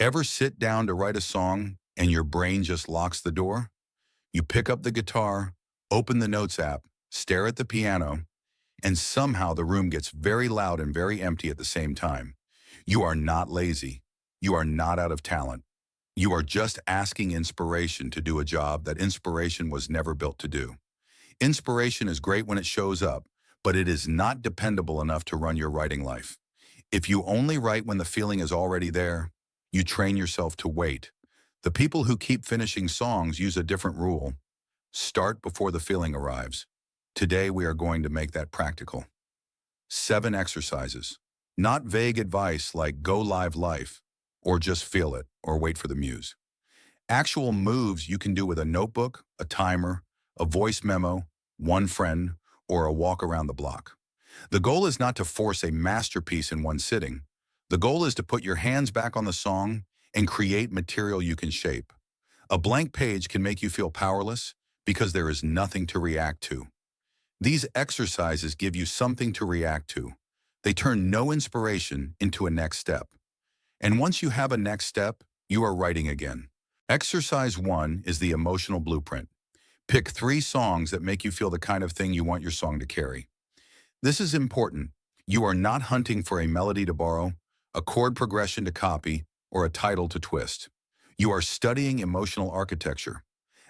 Ever sit down to write a song and your brain just locks the door? You pick up the guitar, open the Notes app, stare at the piano, and somehow the room gets very loud and very empty at the same time. You are not lazy. You are not out of talent. You are just asking inspiration to do a job that inspiration was never built to do. Inspiration is great when it shows up, but it is not dependable enough to run your writing life. If you only write when the feeling is already there, you train yourself to wait. The people who keep finishing songs use a different rule. Start before the feeling arrives. Today we are going to make that practical. 7 exercises. Not vague advice like go live life, or just feel it, or wait for the muse. Actual moves you can do with a notebook, a timer, a voice memo, one friend, or a walk around the block. The goal is not to force a masterpiece in one sitting. The goal is to put your hands back on the song and create material you can shape. A blank page can make you feel powerless because there is nothing to react to. These exercises give you something to react to. They turn no inspiration into a next step. And once you have a next step, you are writing again. Exercise 1 is the emotional blueprint. Pick 3 songs that make you feel the kind of thing you want your song to carry. This is important. You are not hunting for a melody to borrow, a chord progression to copy, or a title to twist. You are studying emotional architecture.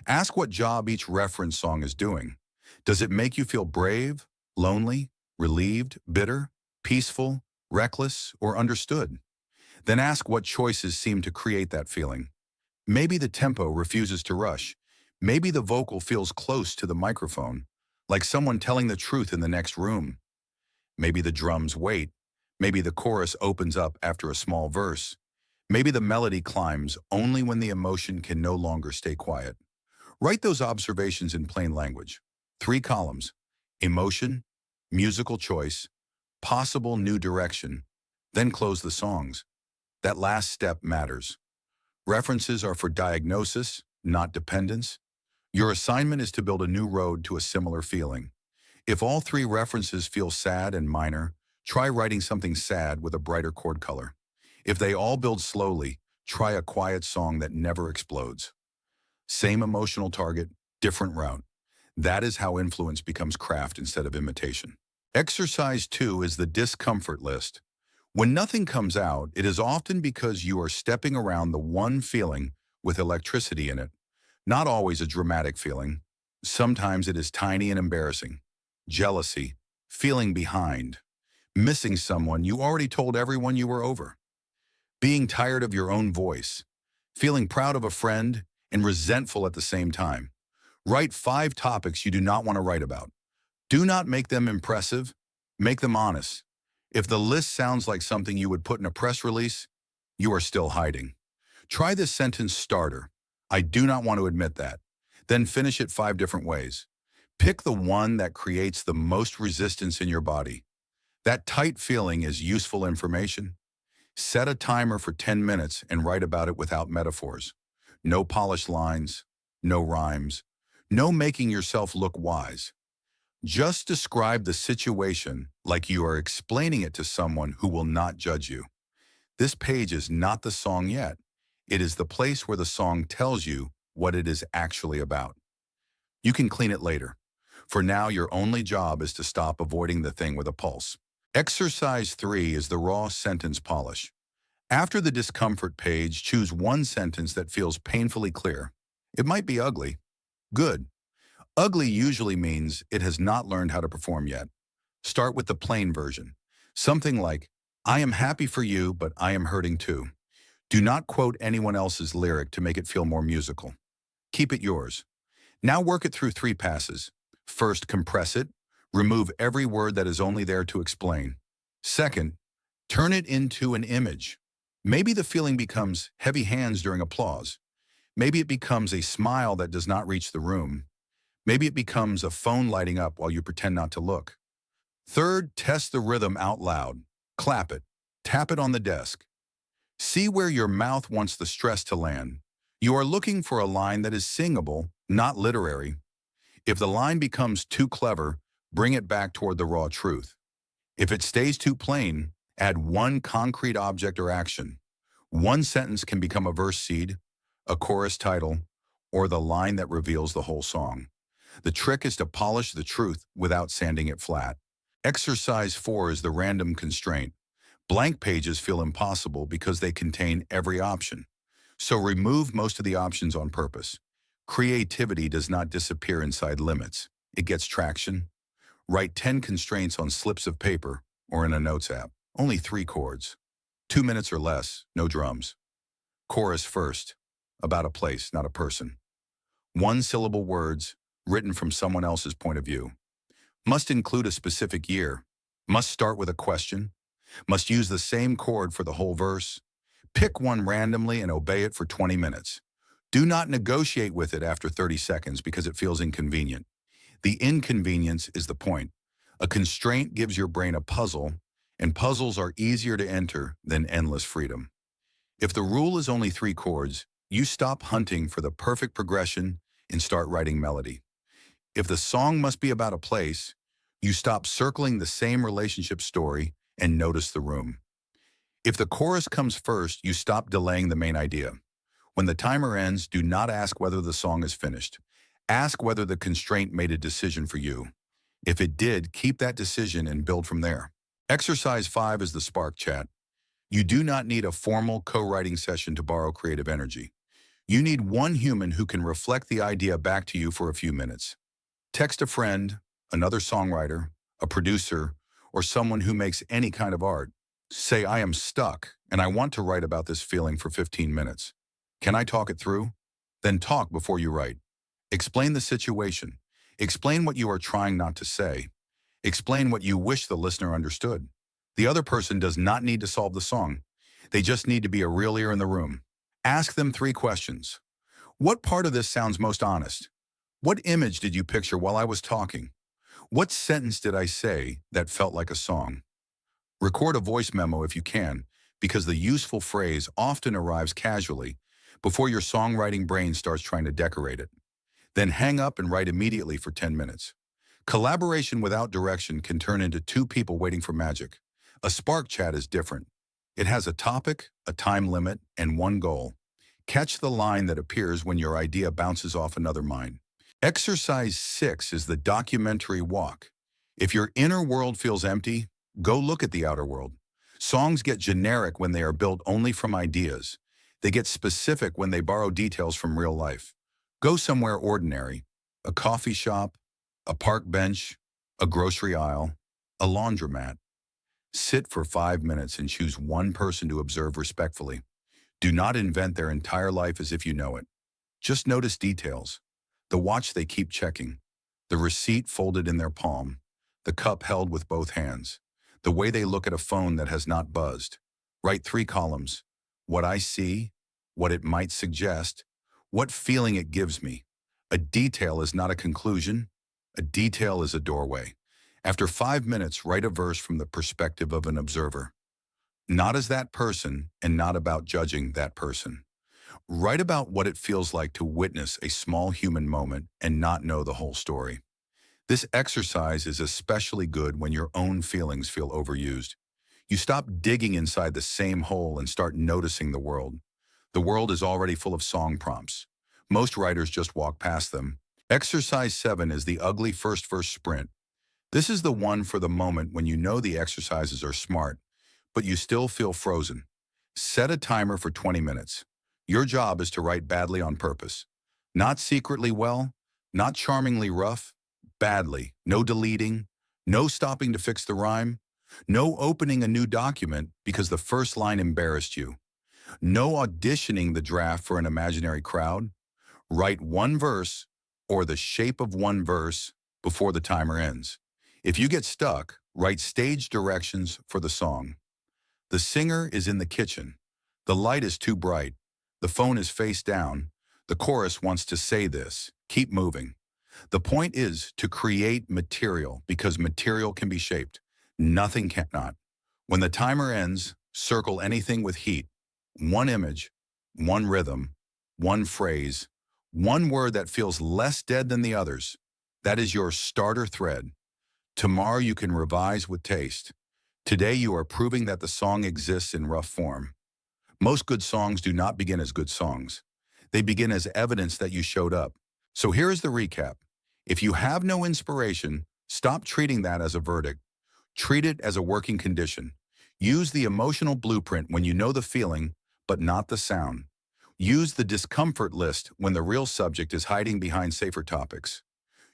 Ask what job each reference song is doing. Does it make you feel brave, lonely, relieved, bitter, peaceful, reckless, or understood? Then ask what choices seem to create that feeling. Maybe the tempo refuses to rush. Maybe the vocal feels close to the microphone, like someone telling the truth in the next room. Maybe the drums wait. Maybe the chorus opens up after a small verse. Maybe the melody climbs only when the emotion can no longer stay quiet. Write those observations in plain language. 3 columns: emotion, musical choice, possible new direction, then close the songs. That last step matters. References are for diagnosis, not dependence. Your assignment is to build a new road to a similar feeling. If all 3 references feel sad and minor, try writing something sad with a brighter chord color. If they all build slowly, try a quiet song that never explodes. Same emotional target, different route. That is how influence becomes craft instead of imitation. Exercise 2 is the discomfort list. When nothing comes out, it is often because you are stepping around the one feeling with electricity in it. Not always a dramatic feeling. Sometimes it is tiny and embarrassing. Jealousy, feeling behind, missing someone you already told everyone you were over, being tired of your own voice, feeling proud of a friend and resentful at the same time. Write 5 topics you do not want to write about. Do not make them impressive, make them honest. If the list sounds like something you would put in a press release, you are still hiding. Try this sentence starter. I do not want to admit that. Then finish it 5 different ways. Pick the one that creates the most resistance in your body. That tight feeling is useful information. Set a timer for 10 minutes and write about it without metaphors. No polished lines, no rhymes, no making yourself look wise. Just describe the situation like you are explaining it to someone who will not judge you. This page is not the song yet. It is the place where the song tells you what it is actually about. You can clean it later. For now, your only job is to stop avoiding the thing with a pulse. Exercise 3 is the raw sentence polish. After the discomfort page, choose one sentence that feels painfully clear. It might be ugly. Good. Ugly usually means it has not learned how to perform yet. Start with the plain version. Something like, I am happy for you, but I am hurting too. Do not quote anyone else's lyric to make it feel more musical. Keep it yours. Now work it through 3 passes. First, compress it. Remove every word that is only there to explain. Second, turn it into an image. Maybe the feeling becomes heavy hands during applause. Maybe it becomes a smile that does not reach the room. Maybe it becomes a phone lighting up while you pretend not to look. Third, test the rhythm out loud. Clap it. Tap it on the desk. See where your mouth wants the stress to land. You are looking for a line that is singable, not literary. If the line becomes too clever, bring it back toward the raw truth. If it stays too plain, add one concrete object or action. One sentence can become a verse seed, a chorus title, or the line that reveals the whole song. The trick is to polish the truth without sanding it flat. Exercise 4 is the random constraint. Blank pages feel impossible because they contain every option. So remove most of the options on purpose. Creativity does not disappear inside limits. It gets traction. Write 10 constraints on slips of paper or in a notes app. Only 3 chords. 2 minutes or less, no drums. Chorus first, about a place, not a person. One-syllable words, written from someone else's point of view. Must include a specific year. Must start with a question. Must use the same chord for the whole verse. Pick one randomly and obey it for 20 minutes. Do not negotiate with it after 30 seconds because it feels inconvenient. The inconvenience is the point. A constraint gives your brain a puzzle, and puzzles are easier to enter than endless freedom. If the rule is only 3 chords, you stop hunting for the perfect progression and start writing melody. If the song must be about a place, you stop circling the same relationship story and notice the room. If the chorus comes first, you stop delaying the main idea. When the timer ends, do not ask whether the song is finished. Ask whether the constraint made a decision for you. If it did, keep that decision and build from there. Exercise 5 is the spark chat. You do not need a formal co-writing session to borrow creative energy. You need one human who can reflect the idea back to you for a few minutes. Text a friend, another songwriter, a producer, or someone who makes any kind of art. Say, I am stuck, and I want to write about this feeling for 15 minutes. Can I talk it through? Then talk before you write. Explain the situation. Explain what you are trying not to say. Explain what you wish the listener understood. The other person does not need to solve the song. They just need to be a real ear in the room. Ask them 3 questions. What part of this sounds most honest? What image did you picture while I was talking? What sentence did I say that felt like a song? Record a voice memo if you can, because the useful phrase often arrives casually before your songwriting brain starts trying to decorate it. Then hang up and write immediately for 10 minutes. Collaboration without direction can turn into 2 people waiting for magic. A spark chat is different. It has a topic, a time limit, and one goal. Catch the line that appears when your idea bounces off another mind. Exercise 6 is the documentary walk. If your inner world feels empty, go look at the outer world. Songs get generic when they are built only from ideas. They get specific when they borrow details from real life. Go somewhere ordinary, a coffee shop, a park bench, a grocery aisle, a laundromat. Sit for 5 minutes and choose one person to observe respectfully. Do not invent their entire life as if you know it. Just notice details. The watch they keep checking, the receipt folded in their palm, the cup held with both hands, the way they look at a phone that has not buzzed. Write 3 columns. What I see, what it might suggest, what feeling it gives me. A detail is not a conclusion. A detail is a doorway. After 5 minutes, write a verse from the perspective of an observer. Not as that person and not about judging that person. Write about what it feels like to witness a small human moment and not know the whole story. This exercise is especially good when your own feelings feel overused. You stop digging inside the same hole and start noticing the world. The world is already full of song prompts. Most writers just walk past them. Exercise 7 is the ugly first verse sprint. This is the one for the moment when you know the exercises are smart, but you still feel frozen. Set a timer for 20 minutes. Your job is to write badly on purpose. Not secretly well, not charmingly rough, badly. No deleting, no stopping to fix the rhyme, no opening a new document because the first line embarrassed you, no auditioning the draft for an imaginary crowd. Write one verse or the shape of one verse before the timer ends. If you get stuck, write stage directions for the song. The singer is in the kitchen. The light is too bright. The phone is face down. The chorus wants to say this. Keep moving. The point is to create material because material can be shaped. Nothing cannot. When the timer ends, circle anything with heat. One image, one rhythm, one phrase, one word that feels less dead than the others. That is your starter thread. Tomorrow you can revise with taste. Today you are proving that the song exists in rough form. Most good songs do not begin as good songs. They begin as evidence that you showed up. So here is the recap. If you have no inspiration, stop treating that as a verdict. Treat it as a working condition. Use the emotional blueprint when you know the feeling, but not the sound. Use the discomfort list when the real subject is hiding behind safer topics.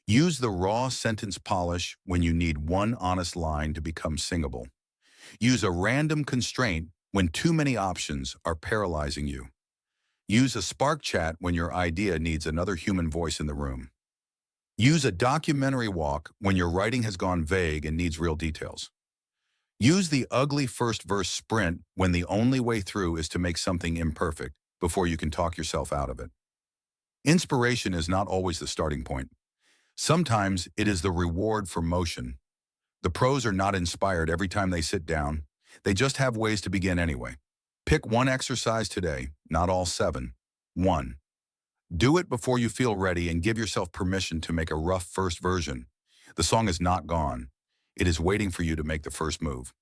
Use the raw sentence polish when you need one honest line to become singable. Use a random constraint when too many options are paralyzing you. Use a spark chat when your idea needs another human voice in the room. Use a documentary walk when your writing has gone vague and needs real details. Use the ugly first verse sprint when the only way through is to make something imperfect before you can talk yourself out of it. Inspiration is not always the starting point. Sometimes it is the reward for motion. The pros are not inspired every time they sit down. They just have ways to begin anyway. Pick one exercise today, not all 7. 1. Do it before you feel ready and give yourself permission to make a rough first version. The song is not gone. It is waiting for you to make the first move.